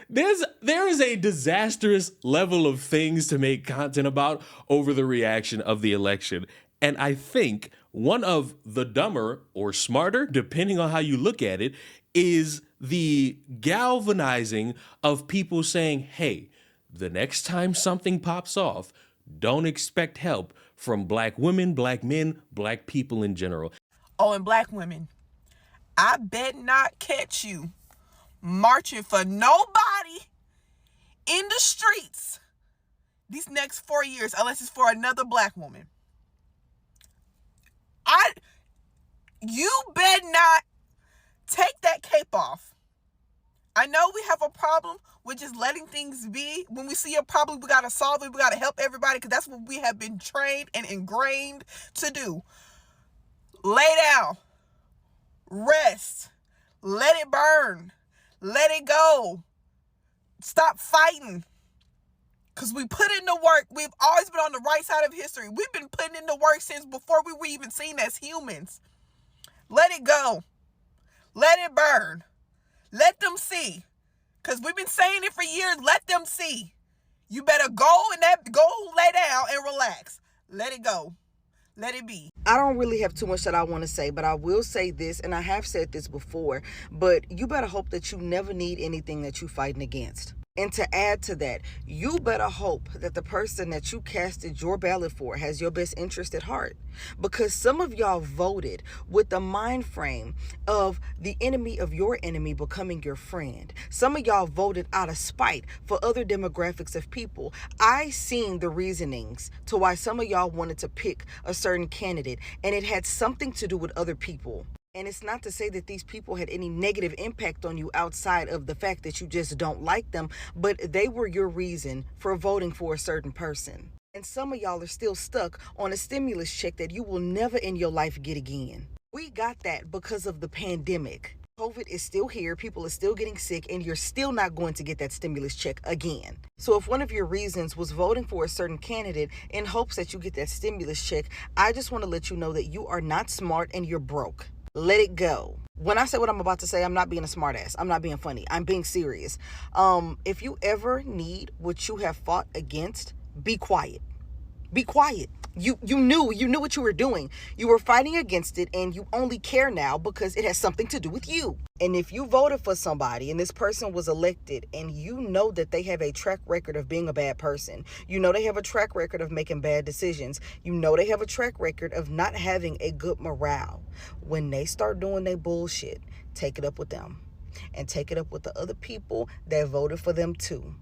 There is a disastrous level of things to make content about over the reaction of the election. And I think one of the dumber or smarter, depending on how you look at it, is the galvanizing of people saying, hey, the next time something pops off, don't expect help from black women, black men, black people in general. Oh, and black women, I bet not catch you marching for nobody in the streets these next 4 years unless it's for another black woman. You bet not take that cape off. I know we have a problem with just letting things be. When we see a problem, we got to solve it. We got to help everybody because that's what we have been trained and ingrained to do. Lay down. Rest. Let it burn. Let it go. Stop fighting. Because we put in the work. We've always been on the right side of history. We've been putting in the work since before we were even seen as humans. Let it go. Let it burn. Let them see. Because we've been saying it for years. Let them see. You better go lay down and relax. Let it go. Let it be. I don't really have too much that I want to say, but I will say this, and I have said this before, but you better hope that you never need anything that you're fighting against. And to add to that, you better hope that the person that you casted your ballot for has your best interest at heart. Because some of y'all voted with the mind frame of the enemy of your enemy becoming your friend. Some of y'all voted out of spite for other demographics of people. I seen the reasonings to why some of y'all wanted to pick a certain candidate, and it had something to do with other people. And it's not to say that these people had any negative impact on you outside of the fact that you just don't like them, but they were your reason for voting for a certain person. And some of y'all are still stuck on a stimulus check that you will never in your life get again. We got that because of the pandemic. COVID is still here, people are still getting sick, and you're still not going to get that stimulus check again. So if one of your reasons was voting for a certain candidate in hopes that you get that stimulus check, I just want to let you know that you are not smart and you're broke. Let it go. When I say what I'm about to say, I'm not being a smartass. I'm not being funny. I'm being serious. If you ever need what you have fought against, be quiet. Be quiet. You knew what you were doing. You were fighting against it, and you only care now because it has something to do with you. And if you voted for somebody and this person was elected and you know that they have a track record of being a bad person, you know they have a track record of making bad decisions, you know they have a track record of not having a good morale, when they start doing their bullshit, take it up with them. And take it up with the other people that voted for them too.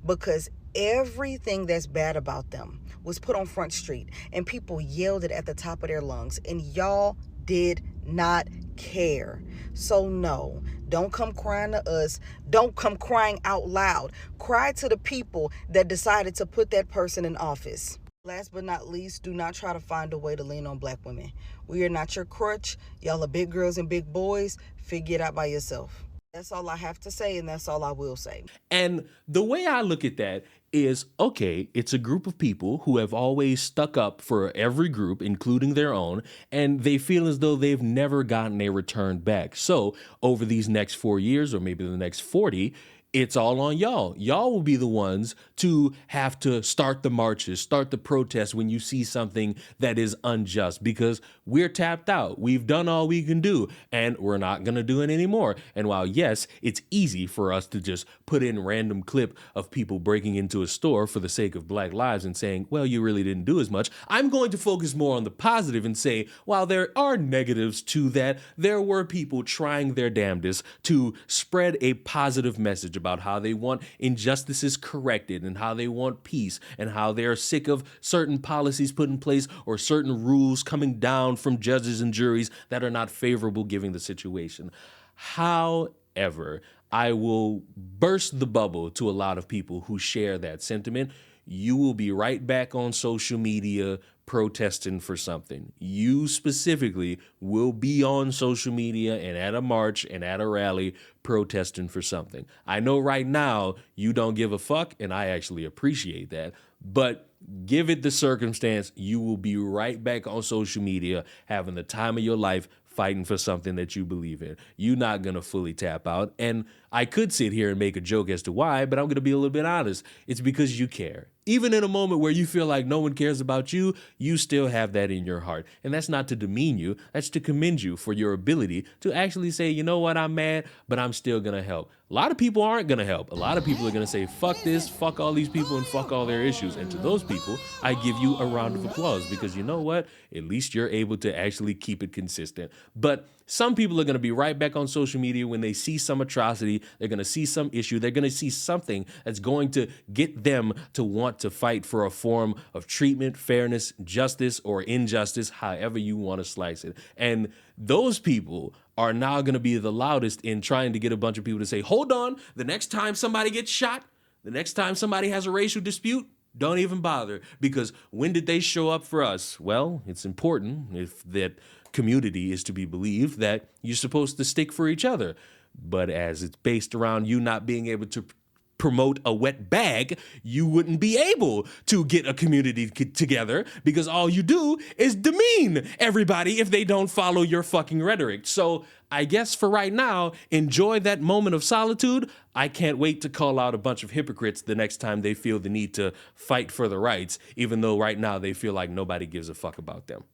Because everything that's bad about them was put on Front Street and people yelled it at the top of their lungs, and y'all did not care. So no, don't come crying to us. Don't come crying out loud. Cry to the people that decided to put that person in office. Last but not least, do not try to find a way to lean on black women. We are not your crutch. Y'all are big girls and big boys. Figure it out by yourself. That's all I have to say, and that's all I will say. And the way I look at that is, okay, it's a group of people who have always stuck up for every group, including their own, and they feel as though they've never gotten a return back. So over these next 4 years, or maybe the next 40, it's all on y'all. Y'all will be the ones to have to start the marches, start the protests when you see something that is unjust, because we're tapped out. We've done all we can do, and we're not going to do it anymore. And while, yes, it's easy for us to just put in random clip of people breaking into a store for the sake of Black lives and saying, well, you really didn't do as much, I'm going to focus more on the positive and say, while there are negatives to that, there were people trying their damnedest to spread a positive message about how they want injustices corrected and how they want peace and how they're sick of certain policies put in place or certain rules coming down from judges and juries that are not favorable given the situation. However, I will burst the bubble to a lot of people who share that sentiment. You will be right back on social media protesting for something. You specifically will be on social media and at a march and at a rally protesting for something. I know right now you don't give a fuck, and I actually appreciate that, but give it the circumstance, you will be right back on social media having the time of your life fighting for something that you believe in. You're not going to fully tap out. And I could sit here and make a joke as to why, but I'm going to be a little bit honest. It's because you care. Even in a moment where you feel like no one cares about you, you still have that in your heart. And that's not to demean you. That's to commend you for your ability to actually say, you know what, I'm mad, but I'm still going to help. A lot of people aren't going to help. A lot of people are going to say, fuck this, fuck all these people, and fuck all their issues. And to those people, I give you a round of applause because you know what? At least you're able to actually keep it consistent. But some people are going to be right back on social media when they see some atrocity. They're going to see some issue. They're going to see something that's going to get them to want to fight for a form of treatment, fairness, justice, or injustice, however you want to slice it. And those people are now going to be the loudest in trying to get a bunch of people to say, hold on, the next time somebody gets shot, the next time somebody has a racial dispute, don't even bother. Because when did they show up for us? Well, it's important, if that community is to be believed, that you're supposed to stick for each other. But as it's based around you not being able to promote a wet bag, you wouldn't be able to get a community together because all you do is demean everybody if they don't follow your fucking rhetoric. So I guess for right now, enjoy that moment of solitude. I can't wait to call out a bunch of hypocrites the next time they feel the need to fight for the rights, even though right now they feel like nobody gives a fuck about them.